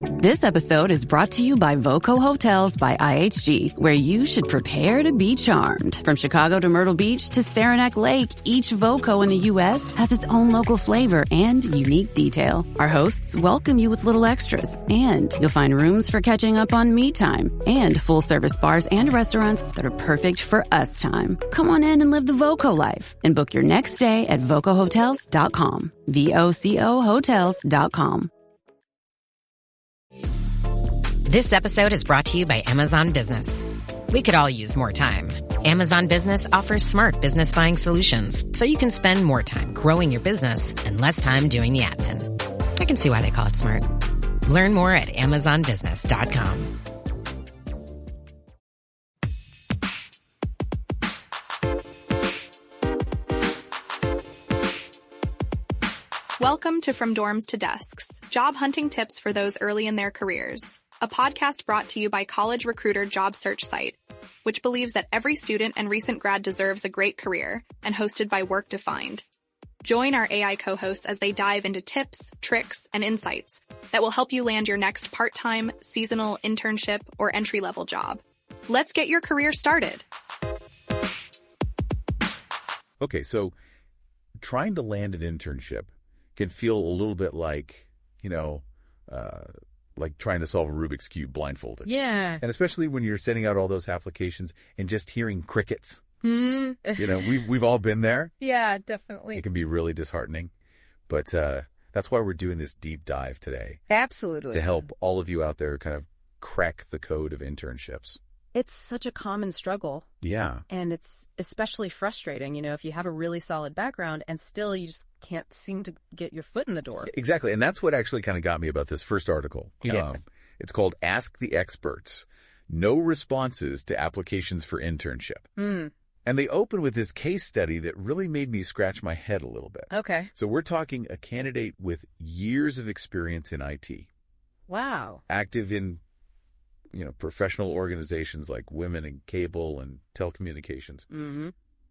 This episode is brought to you by Voco Hotels by IHG, where you should prepare to be charmed. From Chicago to Myrtle Beach to Saranac Lake, each Voco in the U.S. has its own local flavor and unique detail. Our hosts welcome you with little extras, and you'll find rooms for catching up on me time and full-service bars and restaurants that are perfect for us time. Come on in and live the Voco life and book your next stay at VocoHotels.com. VOCO Hotels.com. This episode is brought to you by Amazon Business. We could all use more time. Amazon Business offers smart business buying solutions, so you can spend more time growing your business and less time doing the admin. I can see why they call it smart. Learn more at AmazonBusiness.com. Welcome to From Dorms to Desks, job hunting tips for those early in their careers. A podcast brought to you by College Recruiter job search site, which believes that every student and recent grad deserves a great career, and hosted by Work Defined. Join our AI co-hosts as they dive into tips, tricks, and insights that will help you land your next part-time, seasonal, internship, or entry-level job. Let's get your career started. Okay, so trying to land an internship can feel a little bit like, like trying to solve a Rubik's Cube blindfolded. Yeah. And especially when you're sending out all those applications and just hearing crickets. We've all been there. Yeah, definitely. It can be really disheartening. But that's why we're doing this deep dive today. Absolutely. To help all of you out there kind of crack the code of internships. It's such a common struggle. Yeah. And it's especially frustrating, if you have a really solid background and still you just can't seem to get your foot in the door. Exactly. And that's what actually kind of got me about this first article. Yeah. It's called Ask the Experts. No responses to applications for internship. Mm. And they open with this case study that really made me scratch my head a little bit. Okay. So we're talking a candidate with years of experience in IT. Wow. Active in professional organizations like Women in Cable and Telecommunications. Mm-hmm.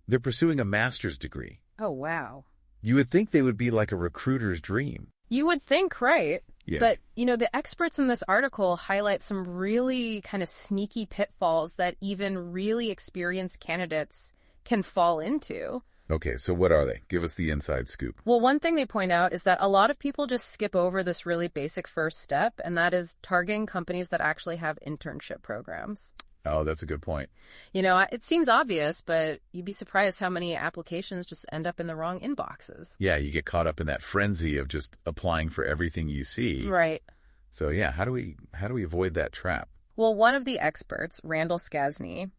They're pursuing a master's degree. Oh, wow. You would think they would be like a recruiter's dream. You would think, right? Yeah. But, the experts in this article highlight some really kind of sneaky pitfalls that even really experienced candidates can fall into. Okay, so what are they? Give us the inside scoop. Well, one thing they point out is that a lot of people just skip over this really basic first step, and that is targeting companies that actually have internship programs. Oh, that's a good point. It seems obvious, but you'd be surprised how many applications just end up in the wrong inboxes. Yeah, you get caught up in that frenzy of just applying for everything you see. Right. So yeah, how do we avoid that trap? Well, one of the experts, Randall Skasny,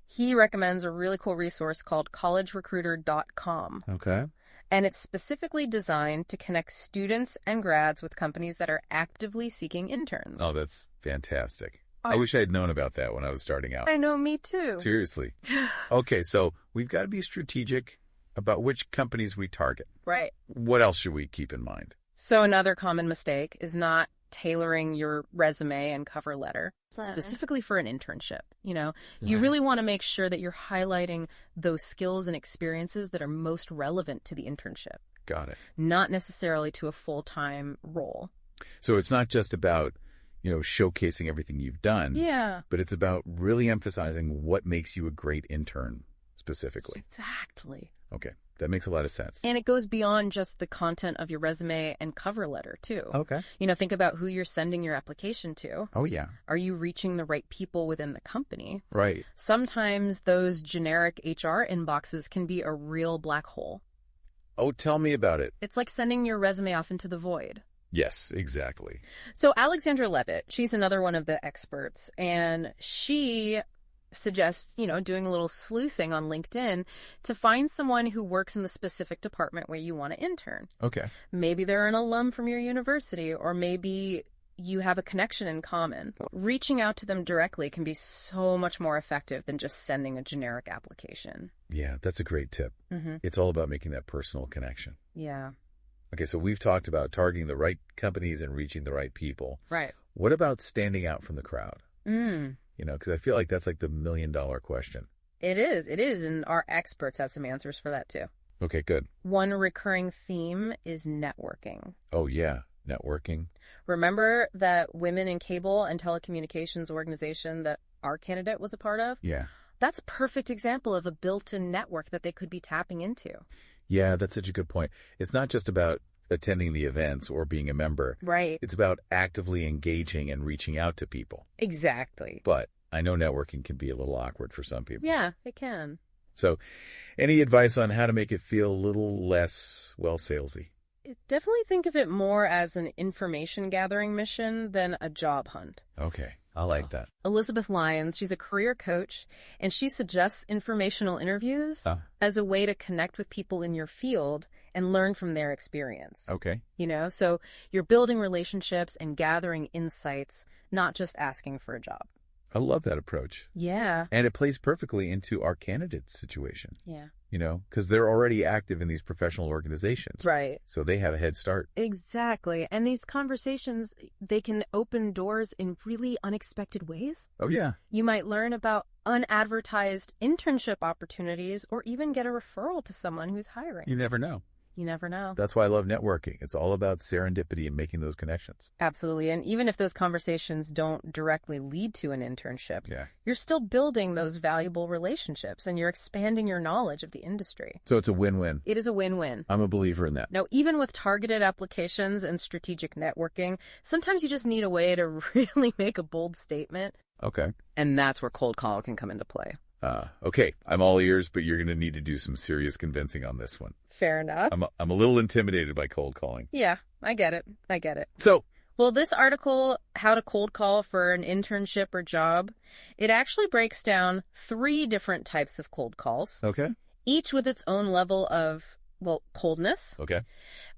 he recommends a really cool resource called collegerecruiter.com. Okay. And it's specifically designed to connect students and grads with companies that are actively seeking interns. Oh, that's fantastic. I wish I had known about that when I was starting out. I know, me too. Seriously. Okay, so we've got to be strategic about which companies we target. Right. What else should we keep in mind? So another common mistake is not tailoring your resume and cover letter specifically for an internship. You really want to make sure that you're highlighting those skills and experiences that are most relevant to the internship. Got it. Not necessarily to a full-time role. So it's not just about, showcasing everything you've done. Yeah. But it's about really emphasizing what makes you a great intern specifically. Exactly. Okay. That makes a lot of sense. And it goes beyond just the content of your resume and cover letter, too. Okay. Think about who you're sending your application to. Oh, yeah. Are you reaching the right people within the company? Right. Sometimes those generic HR inboxes can be a real black hole. Oh, tell me about it. It's like sending your resume off into the void. Yes, exactly. So Alexandra Levitt, she's another one of the experts, and she suggests, doing a little sleuthing on LinkedIn to find someone who works in the specific department where you want to intern. Okay. Maybe they're an alum from your university, or maybe you have a connection in common. Reaching out to them directly can be so much more effective than just sending a generic application. Yeah, that's a great tip. Mm-hmm. It's all about making that personal connection. Yeah. Okay, so we've talked about targeting the right companies and reaching the right people. Right. What about standing out from the crowd? Mm. Because I feel like that's like the million-dollar question. It is, and our experts have some answers for that too. Okay, good. One recurring theme is networking. Oh, yeah, networking. Remember that women in cable and telecommunications organization that our candidate was a part of? Yeah. That's a perfect example of a built-in network that they could be tapping into. Yeah, that's such a good point. It's not just about attending the events or being a member. Right. It's about actively engaging and reaching out to people. Exactly. But I know networking can be a little awkward for some people. Yeah, it can. So any advice on how to make it feel a little less, well, salesy? Definitely think of it more as an information gathering mission than a job hunt. Okay, I like that. Elizabeth Lyons, she's a career coach, and she suggests informational interviews as a way to connect with people in your field and learn from their experience. Okay. So you're building relationships and gathering insights, not just asking for a job. I love that approach. Yeah. And it plays perfectly into our candidate situation. Yeah. Because they're already active in these professional organizations. Right. So they have a head start. Exactly. And these conversations, they can open doors in really unexpected ways. Oh, yeah. You might learn about unadvertised internship opportunities or even get a referral to someone who's hiring. You never know. You never know. That's why I love networking. It's all about serendipity and making those connections. Absolutely. And even if those conversations don't directly lead to an internship, you're still building those valuable relationships and you're expanding your knowledge of the industry. So it's a win-win. It is a win-win. I'm a believer in that. Now, even with targeted applications and strategic networking, sometimes you just need a way to really make a bold statement. Okay. And that's where cold call can come into play. Okay, I'm all ears, but you're going to need to do some serious convincing on this one. Fair enough. I'm a little intimidated by cold calling. Yeah, I get it. So, well, this article, How to Cold Call for an Internship or Job, it actually breaks down 3 different types of cold calls. Okay. Each with its own level of, coldness. Okay.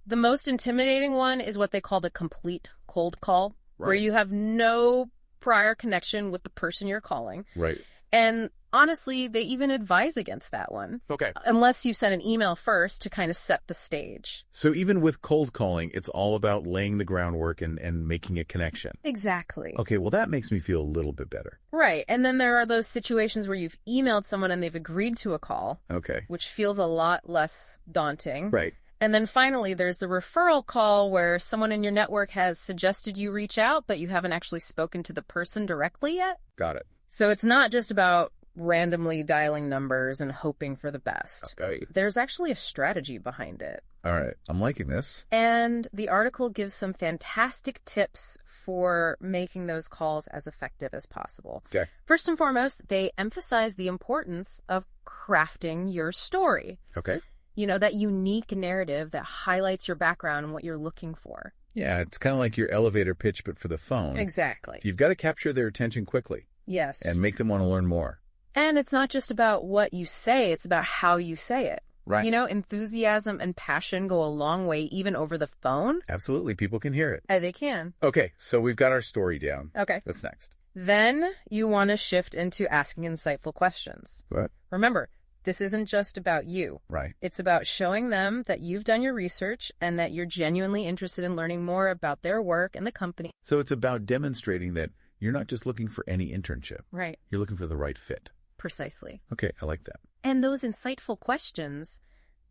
The most intimidating one is what they call the complete cold call, where you have no prior connection with the person you're calling. Right. And honestly, they even advise against that one. Okay. Unless you send an email first to kind of set the stage. So even with cold calling, it's all about laying the groundwork and making a connection. Exactly. Okay, well, that makes me feel a little bit better. Right. And then there are those situations where you've emailed someone and they've agreed to a call. Okay. Which feels a lot less daunting. Right. And then finally, there's the referral call where someone in your network has suggested you reach out, but you haven't actually spoken to the person directly yet. Got it. So it's not just about randomly dialing numbers and hoping for the best. Okay. There's actually a strategy behind it. All right. I'm liking this. And the article gives some fantastic tips for making those calls as effective as possible. Okay. First and foremost, they emphasize the importance of crafting your story. Okay. That unique narrative that highlights your background and what you're looking for. Yeah, it's kind of like your elevator pitch, but for the phone. Exactly. You've got to capture their attention quickly. Yes. And make them want to learn more. And it's not just about what you say, it's about how you say it. Right. Enthusiasm and passion go a long way even over the phone. Absolutely. People can hear it. They can. Okay, so we've got our story down. Okay. What's next? Then you want to shift into asking insightful questions. What? Remember, this isn't just about you. Right. It's about showing them that you've done your research and that you're genuinely interested in learning more about their work and the company. So it's about demonstrating that you're not just looking for any internship. Right. You're looking for the right fit. Precisely. Okay, I like that. And those insightful questions,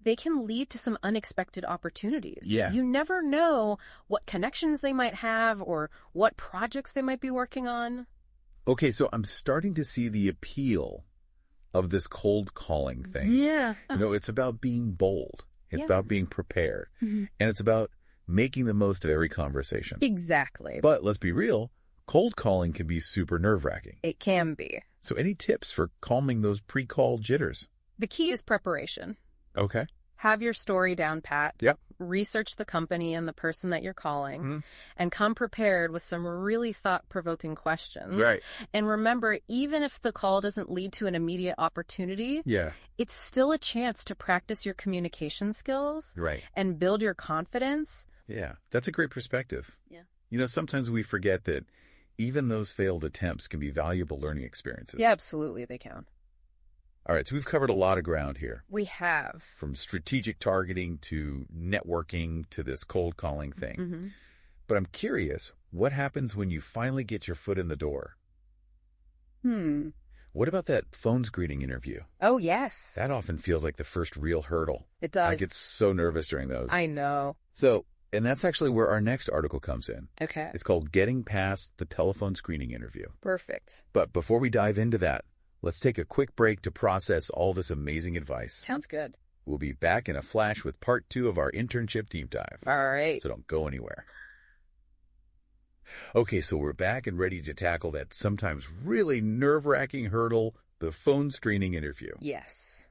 they can lead to some unexpected opportunities. Yeah. You never know what connections they might have or what projects they might be working on. Okay, so I'm starting to see the appeal of this cold calling thing. Yeah. It's about being bold. It's about being prepared. Mm-hmm. And it's about making the most of every conversation. Exactly. But let's be real, cold calling can be super nerve-wracking. It can be. So any tips for calming those pre-call jitters? The key is preparation. Okay. Have your story down pat. Yep. Research the company and the person that you're calling, and come prepared with some really thought-provoking questions. Right. And remember, even if the call doesn't lead to an immediate opportunity, it's still a chance to practice your communication skills and build your confidence. Yeah, that's a great perspective. Yeah. Sometimes we forget that even those failed attempts can be valuable learning experiences. Yeah, absolutely, they can. All right, so we've covered a lot of ground here. We have. From strategic targeting to networking to this cold calling thing. Mm-hmm. But I'm curious, what happens when you finally get your foot in the door? What about that phone screening interview? Oh, yes. That often feels like the first real hurdle. It does. I get so nervous during those. I know. So And that's actually where our next article comes in. Okay. It's called Getting Past the Telephone Screening Interview. Perfect. But before we dive into that, let's take a quick break to process all this amazing advice. Sounds good. We'll be back in a flash with part 2 of our internship deep dive. All right. So don't go anywhere. Okay, so we're back and ready to tackle that sometimes really nerve-wracking hurdle, the phone screening interview. Yes.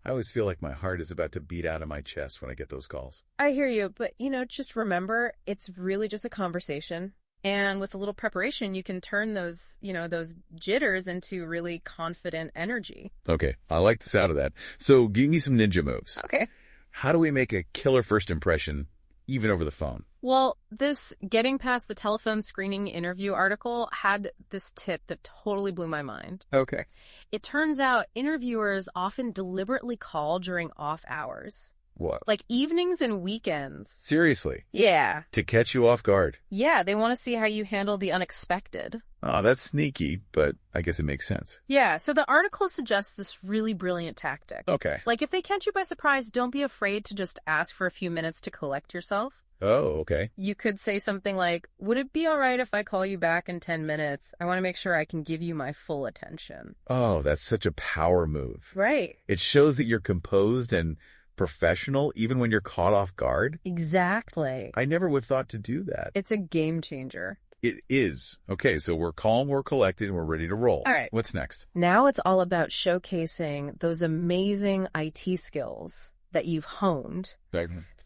I always feel like my heart is about to beat out of my chest when I get those calls. I hear you, but, just remember, it's really just a conversation. And with a little preparation, you can turn those, those jitters into really confident energy. Okay, I like the sound of that. So give me some ninja moves. Okay. How do we make a killer first impression, even over the phone? Well, this Getting Past the Telephone Screening Interview article had this tip that totally blew my mind. Okay. It turns out interviewers often deliberately call during off hours. What? Like evenings and weekends. Seriously? Yeah. To catch you off guard? Yeah, they want to see how you handle the unexpected. Oh, that's sneaky, but I guess it makes sense. Yeah, so the article suggests this really brilliant tactic. Okay. Like if they catch you by surprise, don't be afraid to just ask for a few minutes to collect yourself. Oh, okay. You could say something like, would it be all right if I call you back in 10 minutes? I want to make sure I can give you my full attention. Oh, that's such a power move. Right. It shows that you're composed and professional even when you're caught off guard. Exactly. I never would have thought to do that. It's a game changer. It is. Okay, so we're calm, we're collected, and we're ready to roll. All right. What's next? Now it's all about showcasing those amazing IT skills that you've honed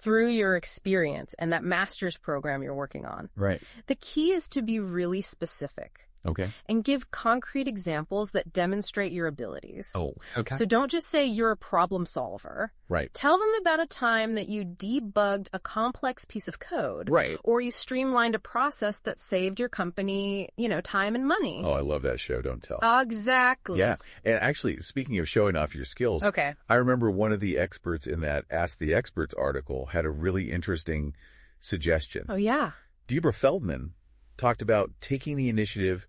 through your experience and that master's program you're working on. Right. The key is to be really specific. Okay. And give concrete examples that demonstrate your abilities. Oh, okay. So don't just say you're a problem solver. Right. Tell them about a time that you debugged a complex piece of code. Right. Or you streamlined a process that saved your company, time and money. Oh, I love that show, Don't Tell. Exactly. Yeah. And actually, speaking of showing off your skills, okay. I remember one of the experts in that Ask the Experts article had a really interesting suggestion. Oh, yeah. Deborah Feldman talked about taking the initiative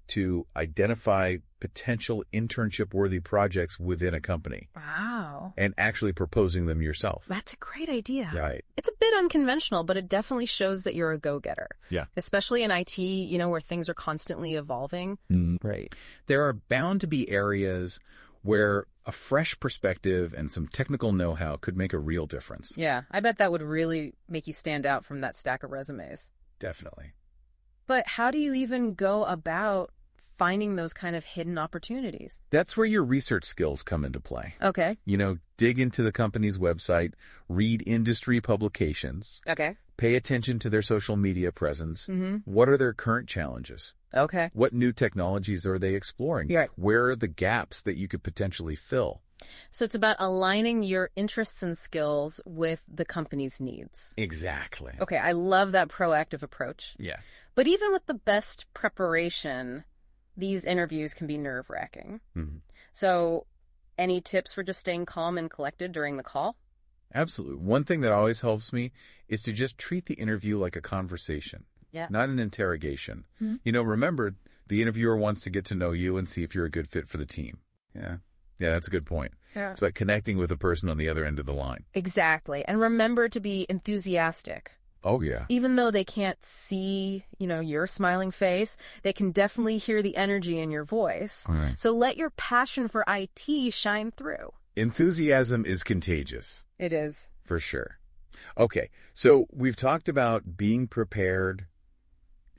to identify potential internship-worthy projects within a company. Wow. And actually proposing them yourself. That's a great idea. Right. It's a bit unconventional, but it definitely shows that you're a go-getter. Yeah. Especially in IT, where things are constantly evolving. Right. There are bound to be areas where a fresh perspective and some technical know-how could make a real difference. Yeah, I bet that would really make you stand out from that stack of resumes. Definitely. But how do you even go about finding those kind of hidden opportunities? That's where your research skills come into play. Okay. Dig into the company's website, read industry publications. Okay. Pay attention to their social media presence. Mm-hmm. What are their current challenges? Okay. What new technologies are they exploring? Right. Where are the gaps that you could potentially fill? So it's about aligning your interests and skills with the company's needs. Exactly. Okay, I love that proactive approach. Yeah. But even with the best preparation, these interviews can be nerve-wracking. Mm-hmm. So any tips for just staying calm and collected during the call? Absolutely. One thing that always helps me is to just treat the interview like a conversation, not an interrogation. Mm-hmm. Remember, the interviewer wants to get to know you and see if you're a good fit for the team. Yeah, that's a good point. Yeah. It's about connecting with the person on the other end of the line. Exactly. And remember to be enthusiastic. Oh, yeah. Even though they can't see, your smiling face, they can definitely hear the energy in your voice. Right. So let your passion for IT shine through. Enthusiasm is contagious. It is. For sure. Okay, so we've talked about being prepared,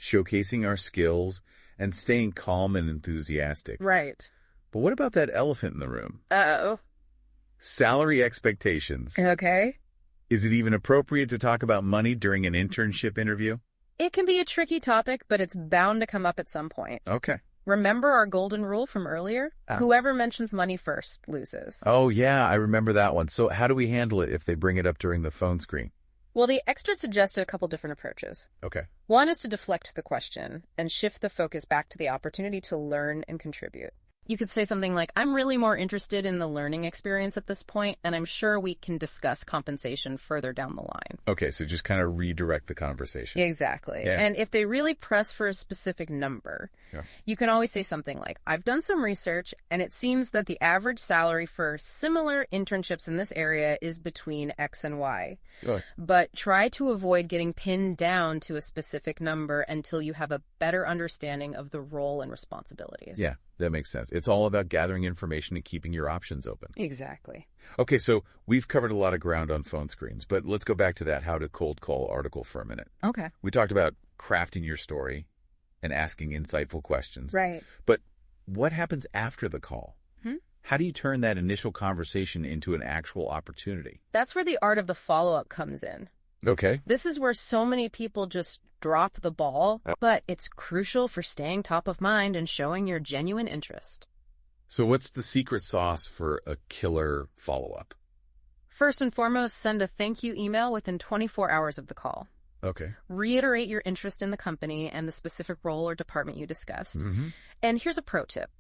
showcasing our skills, and staying calm and enthusiastic. Right. But what about that elephant in the room? Uh-oh. Salary expectations. Okay. Is it even appropriate to talk about money during an internship interview? It can be a tricky topic, but it's bound to come up at some point. Okay. Remember our golden rule from earlier? Whoever mentions money first loses. Oh, yeah, I remember that one. So how do we handle it if they bring it up during the phone screen? Well, the extra suggested a couple different approaches. Okay. One is to deflect the question and shift the focus back to the opportunity to learn and contribute. You could say something like, I'm really more interested in the learning experience at this point, and I'm sure we can discuss compensation further down the line. Okay, so just kind of redirect the conversation. Exactly. Yeah. And if they really press for a specific number, you can always say something like, I've done some research, and it seems that the average salary for similar internships in this area is between X and Y. But try to avoid getting pinned down to a specific number until you have a better understanding of the role and responsibilities. Yeah, that makes sense. It's all about gathering information and keeping your options open. Exactly. Okay, so we've covered a lot of ground on phone screens, but let's go back to that how to cold call article for a minute. Okay. We talked about crafting your story and asking insightful questions. Right. But what happens after the call? How do you turn that initial conversation into an actual opportunity? That's where the art of the follow-up comes in. Okay. This is where so many people just drop the ball, but it's crucial for staying top of mind and showing your genuine interest. So what's the secret sauce for a killer follow-up? First and foremost, send a thank you email within 24 hours of the call. Okay. Reiterate your interest in the company and the specific role or department you discussed. And here's a pro tip.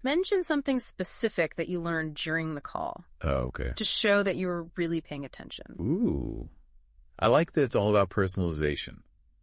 Mention something specific that you learned during the call. Oh, okay. To show that you were really paying attention. Ooh. I like that it's all about personalization.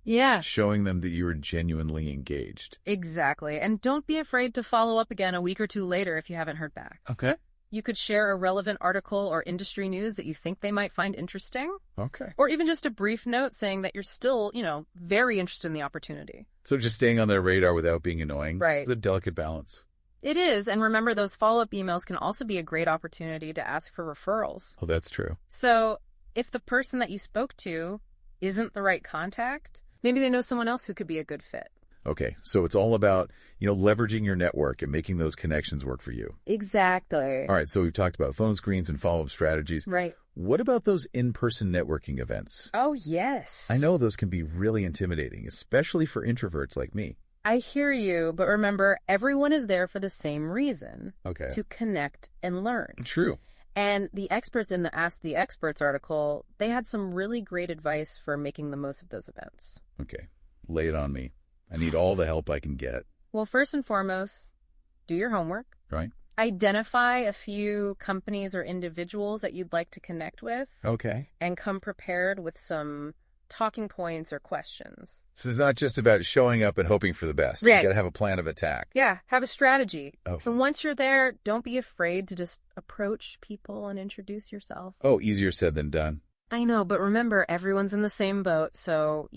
Yeah. Showing them that you were genuinely engaged. Exactly. And don't be afraid to follow up again a week or two later if you haven't heard back. Okay. You could share a relevant article or industry news that you think they might find interesting. Okay. Or even just a brief note saying that you're still, very interested in the opportunity. So just staying on their radar without being annoying. Right. It's a delicate balance. It is. And remember, those follow-up emails can also be a great opportunity to ask for referrals. Oh, that's true. So if the person that you spoke to isn't the right contact, maybe they know someone else who could be a good fit. Okay. So it's all about, leveraging your network and making those connections work for you. Exactly. All right. So we've talked about phone screens and follow-up strategies. Right. What about those in-person networking events? Oh, yes. I know those can be really intimidating, especially for introverts like me. I hear you, but remember, everyone is there for the same reason. Okay. To connect and learn. True. And the experts in the Ask the Experts article, they had some really great advice for making the most of those events. Okay. Lay it on me. I need all the help I can get. Well, first and foremost, do your homework. Right. Identify a few companies or individuals that you'd like to connect with. Okay. And come prepared with some talking points or questions. So it's not just about showing up and hoping for the best. Right. You got to have a plan of attack. Yeah, have a strategy. Oh. And once you're there, don't be afraid to just approach people and introduce yourself. Oh, easier said than done. I know, but remember, everyone's in the same boat, so,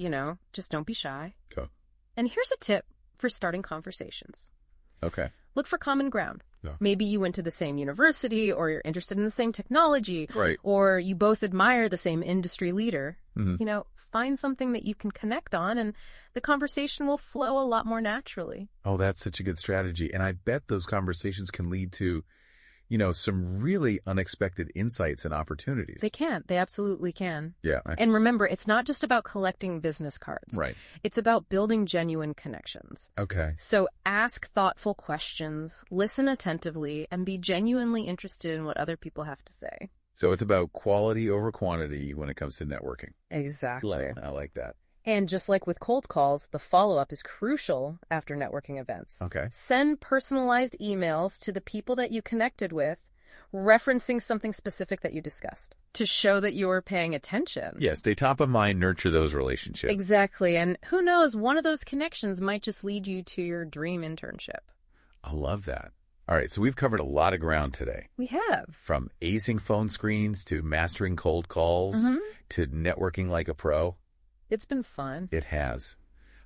just don't be shy. Go. And here's a tip for starting conversations. Okay. Look for common ground. Yeah. Maybe you went to the same university, or you're interested in the same technology, right. Or you both admire the same industry leader. Mm-hmm. Find something that you can connect on, and the conversation will flow a lot more naturally. Oh, that's such a good strategy. And I bet those conversations can lead to, some really unexpected insights and opportunities. They can. They absolutely can. Yeah. And remember, it's not just about collecting business cards. Right. It's about building genuine connections. Okay. So ask thoughtful questions, listen attentively, and be genuinely interested in what other people have to say. So it's about quality over quantity when it comes to networking. Exactly. I like that. And just like with cold calls, the follow-up is crucial after networking events. Okay. Send personalized emails to the people that you connected with, referencing something specific that you discussed to show that you are paying attention. Yes, stay top of mind, nurture those relationships. Exactly. And who knows, one of those connections might just lead you to your dream internship. I love that. All right, so we've covered a lot of ground today. We have. From acing phone screens to mastering cold calls to networking like a pro. It's been fun. It has.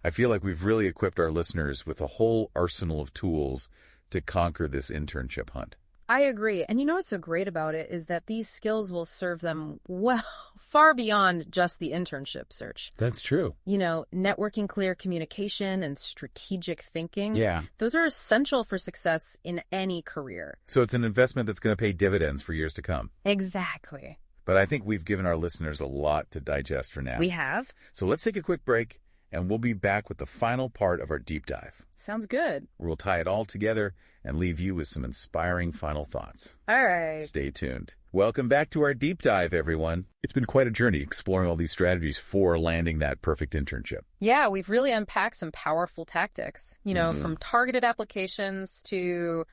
I feel like we've really equipped our listeners with a whole arsenal of tools to conquer this internship hunt. I agree. And what's so great about it is that these skills will serve them well, far beyond just the internship search. That's true. Networking, clear communication, and strategic thinking. Yeah. Those are essential for success in any career. So it's an investment that's going to pay dividends for years to come. Exactly. But I think we've given our listeners a lot to digest for now. We have. So let's take a quick break, and we'll be back with the final part of our deep dive. Sounds good. We'll tie it all together and leave you with some inspiring final thoughts. All right. Stay tuned. Welcome back to our deep dive, everyone. It's been quite a journey exploring all these strategies for landing that perfect internship. Yeah, we've really unpacked some powerful tactics, from targeted applications to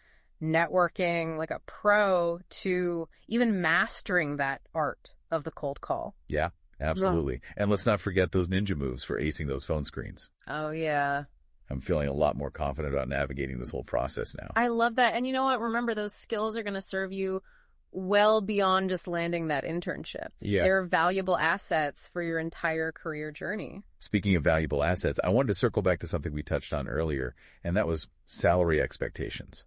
networking like a pro to even mastering that art of the cold call. Yeah, absolutely. And let's not forget those ninja moves for acing those phone screens. Oh, yeah. I'm feeling a lot more confident about navigating this whole process now. I love that. And you know what? Remember, those skills are going to serve you well beyond just landing that internship. Yeah. They're valuable assets for your entire career journey. Speaking of valuable assets, I wanted to circle back to something we touched on earlier, and that was salary expectations.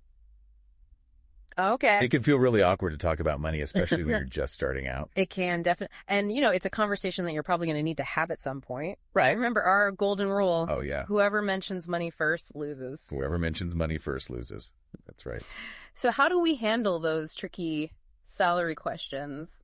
Okay. It can feel really awkward to talk about money, especially when you're just starting out. It can, definitely. And, it's a conversation that you're probably going to need to have at some point. Right. Remember our golden rule. Oh, yeah. Whoever mentions money first loses. Whoever mentions money first loses. That's right. So how do we handle those tricky salary questions,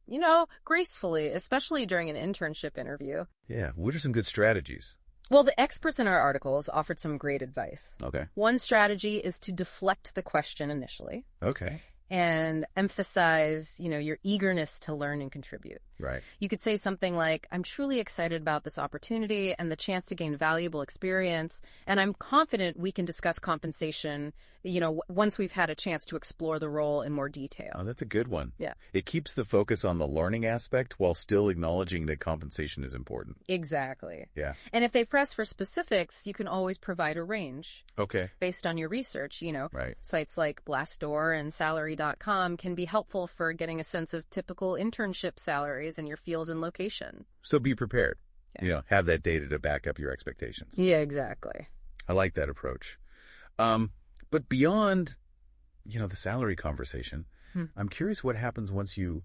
gracefully, especially during an internship interview? Yeah. What are some good strategies? Well, the experts in our articles offered some great advice. Okay. One strategy is to deflect the question initially. Okay. And emphasize, your eagerness to learn and contribute. Right. You could say something like, I'm truly excited about this opportunity and the chance to gain valuable experience, and I'm confident we can discuss compensation, once we've had a chance to explore the role in more detail. Oh, that's a good one. Yeah. It keeps the focus on the learning aspect while still acknowledging that compensation is important. Exactly. Yeah. And if they press for specifics, you can always provide a range. Okay. Based on your research, Right. Sites like Glassdoor and Salary.com can be helpful for getting a sense of typical internship salaries in your field and location. So be prepared. Yeah. Have that data to back up your expectations. Yeah, exactly. I like that approach. But beyond, the salary conversation, I'm curious what happens once you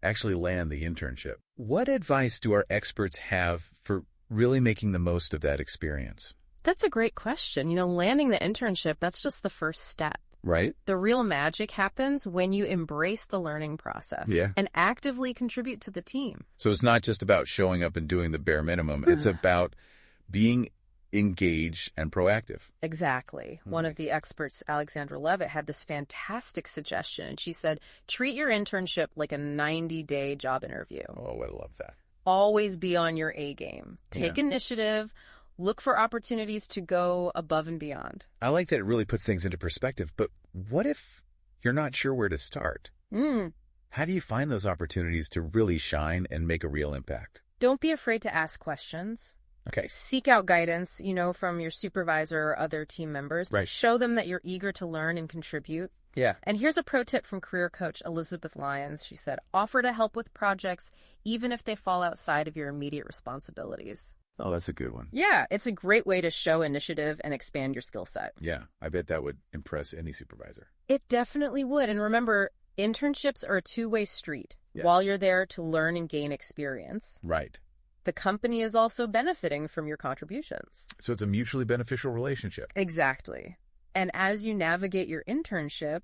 actually land the internship. What advice do our experts have for really making the most of that experience? That's a great question. Landing the internship, that's just the first step. Right. The real magic happens when you embrace the learning process and actively contribute to the team. So it's not just about showing up and doing the bare minimum. It's about being engaged and proactive. Exactly. One of the experts, Alexandra Levitt, had this fantastic suggestion. She said, treat your internship like a 90-day job interview. Oh, I love that. Always be on your A game. Take initiative. Look for opportunities to go above and beyond. I like that it really puts things into perspective. But what if you're not sure where to start? How do you find those opportunities to really shine and make a real impact? Don't be afraid to ask questions. Okay. Seek out guidance, from your supervisor or other team members. Right. Show them that you're eager to learn and contribute. Yeah. And here's a pro tip from career coach Elizabeth Lyons. She said, offer to help with projects even if they fall outside of your immediate responsibilities. Oh, that's a good one. Yeah, it's a great way to show initiative and expand your skill set. Yeah, I bet that would impress any supervisor. It definitely would. And remember, internships are a two-way street. Yeah. While you're there to learn and gain experience, Right. the company is also benefiting from your contributions. So it's a mutually beneficial relationship. Exactly. And as you navigate your internship,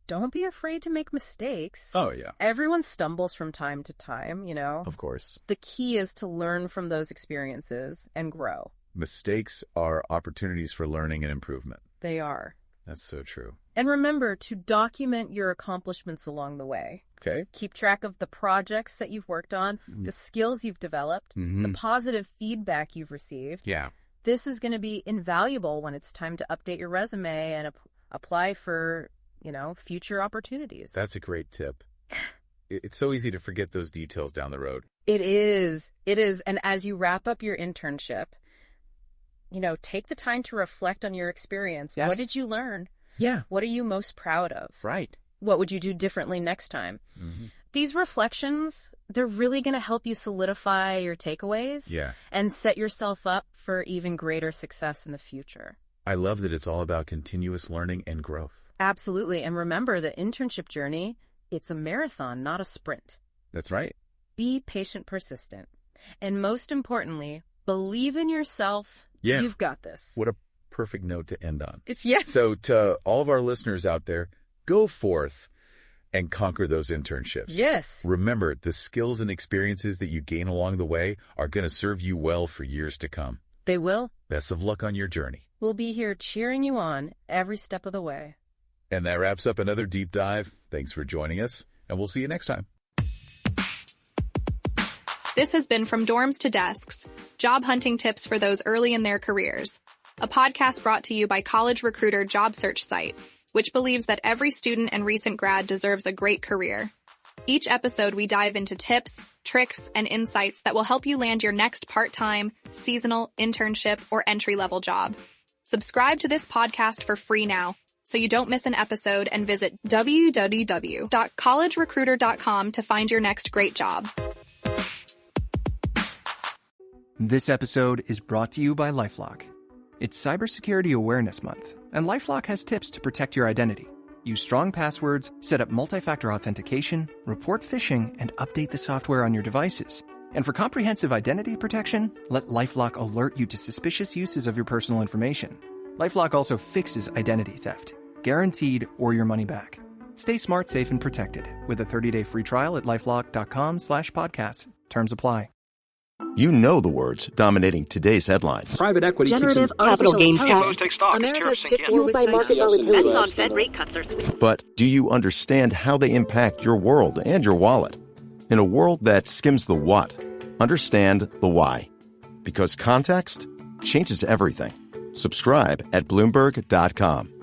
don't be afraid to make mistakes. Oh, yeah. Everyone stumbles from time to time, Of course. The key is to learn from those experiences and grow. Mistakes are opportunities for learning and improvement. They are. That's so true. And remember to document your accomplishments along the way. Okay. Keep track of the projects that you've worked on, the skills you've developed, the positive feedback you've received. Yeah. This is going to be invaluable when it's time to update your resume and apply for, future opportunities. That's a great tip. It's so easy to forget those details down the road. It is. It is. And as you wrap up your internship, take the time to reflect on your experience. Yes. What did you learn? Yeah. What are you most proud of? Right. What would you do differently next time? These reflections, they're really going to help you solidify your takeaways and set yourself up for even greater success in the future. I love that it's all about continuous learning and growth. Absolutely. And remember, the internship journey, it's a marathon, not a sprint. That's right. Be patient, persistent. And most importantly, believe in yourself. Yeah. You've got this. What a perfect note to end on. It's yes. So to all of our listeners out there, go forth and conquer those internships. Yes. Remember, the skills and experiences that you gain along the way are going to serve you well for years to come. They will. Best of luck on your journey. We'll be here cheering you on every step of the way. And that wraps up another deep dive. Thanks for joining us, and we'll see you next time. This has been From Dorms to Desks, job hunting tips for those early in their careers. A podcast brought to you by College Recruiter job search site, which believes that every student and recent grad deserves a great career. Each episode, we dive into tips, tricks, and insights that will help you land your next part-time, seasonal, internship, or entry-level job. Subscribe to this podcast for free now, so you don't miss an episode, and visit www.collegerecruiter.com to find your next great job. This episode is brought to you by LifeLock. It's Cybersecurity Awareness Month, and LifeLock has tips to protect your identity. Use strong passwords, set up multi-factor authentication, report phishing, and update the software on your devices. And for comprehensive identity protection, let LifeLock alert you to suspicious uses of your personal information. LifeLock also fixes identity theft, guaranteed or your money back. Stay smart, safe, and protected with a 30-day free trial at LifeLock.com/podcast. Terms apply. You know the words dominating today's headlines. Private equity generative capital gains tax. America's fueled by market volatility. On Fed rate cuts are... But do you understand how they impact your world and your wallet? In a world that skims the what, understand the why. Because context changes everything. Subscribe at Bloomberg.com.